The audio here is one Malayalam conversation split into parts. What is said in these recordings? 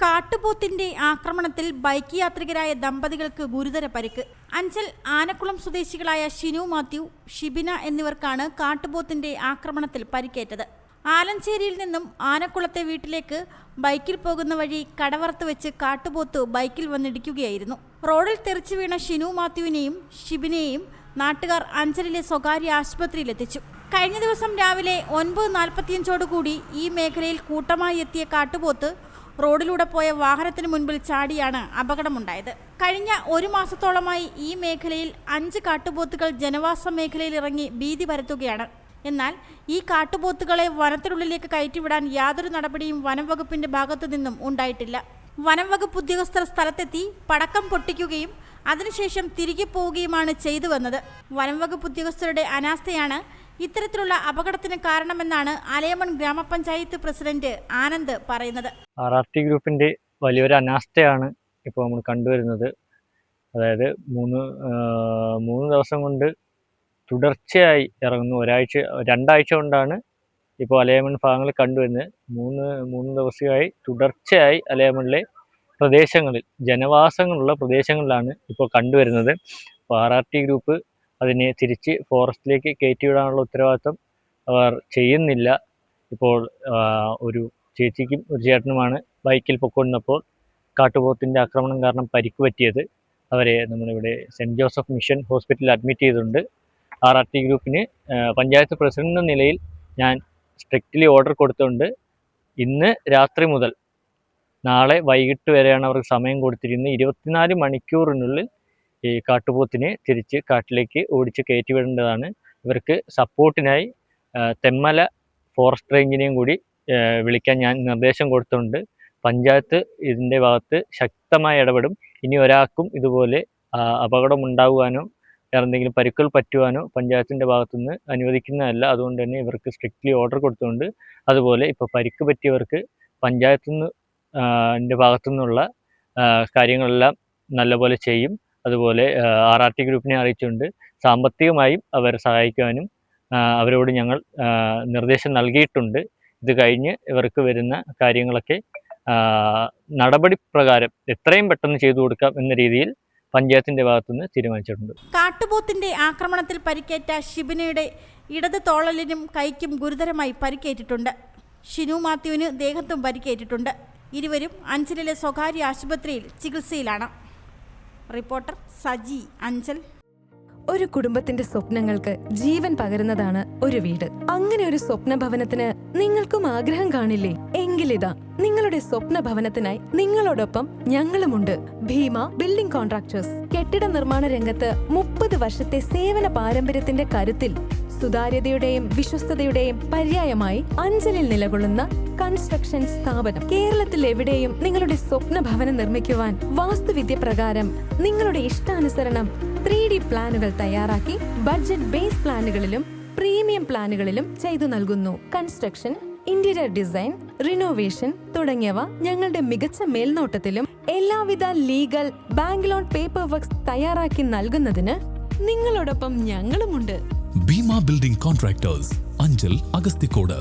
കാട്ടുപോത്തിന്റെ ആക്രമണത്തിൽ ബൈക്ക് യാത്രികരായ ദമ്പതികൾക്ക് ഗുരുതര പരിക്ക്. അഞ്ചൽ ആനക്കുളം സ്വദേശികളായ ഷിനു മാത്യു, ഷിബിന എന്നിവർക്കാണ് കാട്ടുപോത്തിന്റെ ആക്രമണത്തിൽ പരിക്കേറ്റത്. ആലഞ്ചേരിയിൽ നിന്നും ആനക്കുളത്തെ വീട്ടിലേക്ക് ബൈക്കിൽ പോകുന്ന വഴി കടവറത്ത് വെച്ച് കാട്ടുപോത്ത് ബൈക്കിൽ വന്നിടിക്കുകയായിരുന്നു. റോഡിൽ തെറിച്ചു വീണ ഷിനു മാത്യുവിനെയും ഷിബിനെയും നാട്ടുകാർ അഞ്ചലിലെ സ്വകാര്യ ആശുപത്രിയിലെത്തിച്ചു. കഴിഞ്ഞ ദിവസം രാവിലെ 9:45 ഈ മേഖലയിൽ കൂട്ടമായി എത്തിയ കാട്ടുപോത്ത് റോഡിലൂടെ പോയ വാഹനത്തിന് മുൻപിൽ ചാടിയാണ് അപകടമുണ്ടായത്. കഴിഞ്ഞ 1 മാസത്തോളമായി ഈ മേഖലയിൽ 5 കാട്ടുപോത്തുകൾ ജനവാസ മേഖലയിൽ ഇറങ്ങി ഭീതി പരത്തുകയാണ്. എന്നാൽ ഈ കാട്ടുപോത്തുകളെ വനത്തിനുള്ളിലേക്ക് കയറ്റിവിടാൻ യാതൊരു നടപടിയും വനം വകുപ്പിന്റെ ഭാഗത്തു നിന്നും ഉണ്ടായിട്ടില്ല. വനം വകുപ്പ് ഉദ്യോഗസ്ഥർ സ്ഥലത്തെത്തി പടക്കം പൊട്ടിക്കുകയും അതിനുശേഷം തിരികെ പോവുകയുമാണ് ചെയ്തു വന്നത്. വനം വകുപ്പ് ഉദ്യോഗസ്ഥരുടെ അനാസ്ഥയാണ് ഇത്തരത്തിലുള്ള അപകടത്തിന് കാരണമെന്നാണ് അലയമൺ ഗ്രാമപഞ്ചായത്ത് പ്രസിഡന്റ് ആനന്ദ് പറയുന്നത്. RRT ഗ്രൂപ്പിന്റെ വലിയൊരു അനാസ്ഥയാണ് ഇപ്പോൾ നമ്മൾ കണ്ടുവരുന്നത്. അതായത് മൂന്ന് ദിവസം കൊണ്ട് തുടർച്ചയായി ഇറങ്ങുന്നു. 2 ആഴ്ച കൊണ്ടാണ് ഇപ്പോൾ അലയമൺ ഭാഗങ്ങളിൽ കണ്ടുവരുന്നത്. മൂന്ന് ദിവസമായി തുടർച്ചയായി അലയമണിലെ പ്രദേശങ്ങളിൽ, ജനവാസങ്ങളുള്ള പ്രദേശങ്ങളിലാണ് ഇപ്പോൾ കണ്ടുവരുന്നത്. അപ്പോൾ RRT ഗ്രൂപ്പ് അതിനെ തിരിച്ച് ഫോറസ്റ്റിലേക്ക് കയറ്റിവിടാനുള്ള ഉത്തരവാദിത്വം അവർ ചെയ്യുന്നില്ല. ഇപ്പോൾ ഒരു ചേച്ചിക്കും ഒരു ചേട്ടനുമാണ് ബൈക്കിൽ പൊക്കൊണ്ടിരുന്നപ്പോൾ കാട്ടുപോത്തിൻ്റെ ആക്രമണം കാരണം പരിക്ക് പറ്റിയത്. അവരെ നമ്മളിവിടെ സെൻറ്റ് ജോസഫ് മിഷൻ ഹോസ്പിറ്റലിൽ അഡ്മിറ്റ് ചെയ്തിട്ടുണ്ട്. RRT ഗ്രൂപ്പിന് പഞ്ചായത്ത് പ്രസിഡന്റ് എന്ന നിലയിൽ ഞാൻ സ്ട്രിക്റ്റ്ലി ഓർഡർ കൊടുത്തുകൊണ്ട് ഇന്ന് രാത്രി മുതൽ നാളെ വൈകിട്ട് വരെയാണ് അവർക്ക് സമയം കൊടുത്തിരിക്കുന്നത്. 24 മണിക്കൂറിനുള്ളിൽ ഈ കാട്ടുപോത്തിനെ തിരിച്ച് കാട്ടിലേക്ക് ഓടിച്ച് കയറ്റിവിടേണ്ടതാണ്. ഇവർക്ക് സപ്പോർട്ടിനായി തെന്മല ഫോറസ്റ്റ് റേഞ്ചിനെയും കൂടി വിളിക്കാൻ ഞാൻ നിർദ്ദേശം കൊടുത്തിട്ടുണ്ട്. പഞ്ചായത്ത് ഇതിൻ്റെ ഭാഗത്ത് ശക്തമായി ഇടപെടും. ഇനി ഒരാൾക്കും ഇതുപോലെ അപകടമുണ്ടാകുവാനോ എന്തെങ്കിലും പരിക്കുകൾ പറ്റുവാനോ പഞ്ചായത്തിൻ്റെ ഭാഗത്തുനിന്ന് അനുവദിക്കുന്നതല്ല. അതുകൊണ്ട് തന്നെ ഇവർക്ക് സ്ട്രിക്റ്റ്ലി ഓർഡർ കൊടുത്തുകൊണ്ട്, അതുപോലെ ഇപ്പോൾ പരിക്ക് പറ്റിയവർക്ക് പഞ്ചായത്തിൻ്റെ ഭാഗത്തുനിന്നുള്ള കാര്യങ്ങളെല്ലാം നല്ലപോലെ ചെയ്യും. അതുപോലെ RRT ഗ്രൂപ്പിനെ അറിയിച്ചുകൊണ്ട് സാമ്പത്തികമായും അവരെ സഹായിക്കുവാനും അവരോട് ഞങ്ങൾ നിർദ്ദേശം നൽകിയിട്ടുണ്ട്. ഇത് കഴിഞ്ഞ് ഇവർക്ക് വരുന്ന കാര്യങ്ങളൊക്കെ നടപടി പ്രകാരം എത്രയും പെട്ടെന്ന് ചെയ്തു കൊടുക്കാം എന്ന രീതിയിൽ പഞ്ചായത്തിന്റെ ഭാഗത്തുനിന്ന് തീരുമാനിച്ചിട്ടുണ്ട്. കാട്ടുപോത്തിന്റെ ആക്രമണത്തിൽ പരിക്കേറ്റ ഷിബിനയുടെ ഇടത് തോളലിനും കൈക്കും ഗുരുതരമായി പരിക്കേറ്റിട്ടുണ്ട്. ഷിനു മാത്യുവിന് ദേഹത്തും പരിക്കേറ്റിട്ടുണ്ട്. ഇരുവരും അഞ്ചലിലെ സ്വകാര്യ ആശുപത്രിയിൽ ചികിത്സയിലാണ്. റിപ്പോർട്ടർ സജി, അഞ്ചൽ. ഒരു കുടുംബത്തിന്റെ സ്വപ്നങ്ങൾക്ക് ജീവൻ പകരുന്നതാണ് ഒരു വീട്. അങ്ങനെ ഒരു സ്വപ്ന ഭവനത്തിന് നിങ്ങൾക്കും ആഗ്രഹം കാണില്ലേ? എങ്കിലിതാ നിങ്ങളുടെ സ്വപ്ന ഭവനത്തിനായി നിങ്ങളോടൊപ്പം ഞങ്ങളുമുണ്ട്. Bhima building contractors. കെട്ടിട നിർമ്മാണ രംഗത്ത് 30 വർഷത്തെ സേവന പാരമ്പര്യത്തിന്റെ കരുത്തിൽ സുതാര്യതയുടെയും വിശ്വസ്തതയുടെയും പര്യായമായി അഞ്ചലിൽ നിലകൊള്ളുന്ന കൺസ്ട്രക്ഷൻ സ്ഥാപനം. കേരളത്തിൽ എവിടെയും നിങ്ങളുടെ സ്വപ്ന ഭവനം നിർമ്മിക്കുവാൻ വാസ്തുവിദ്യ പ്രകാരം നിങ്ങളുടെ ഇഷ്ടാനുസരണം 3D പ്ലാനുകൾ തയ്യാറാക്കി ബഡ്ജറ്റ് ബേസ് പ്ലാനുകളിലും പ്രീമിയം പ്ലാനുകളിലും ചെയ്തു നൽകുന്നു. കൺസ്ട്രക്ഷൻ, ഇന്റീരിയർ ഡിസൈൻ, റിനോവേഷൻ തുടങ്ങിയവ ഞങ്ങളുടെ മികച്ച മേൽനോട്ടത്തിലും എല്ലാവിധ legal bank loan paper works തയ്യാറാക്കി നൽകുന്നതിന് നിങ്ങളോടൊപ്പം ഞങ്ങളുമുണ്ട്. Bhima building contractors, Anchal, Agasthikode.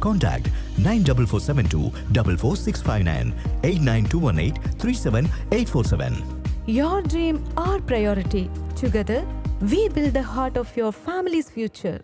Contact 94472 44659 89218 37847. Your dream, our priority. Together, we build the heart of your family's future.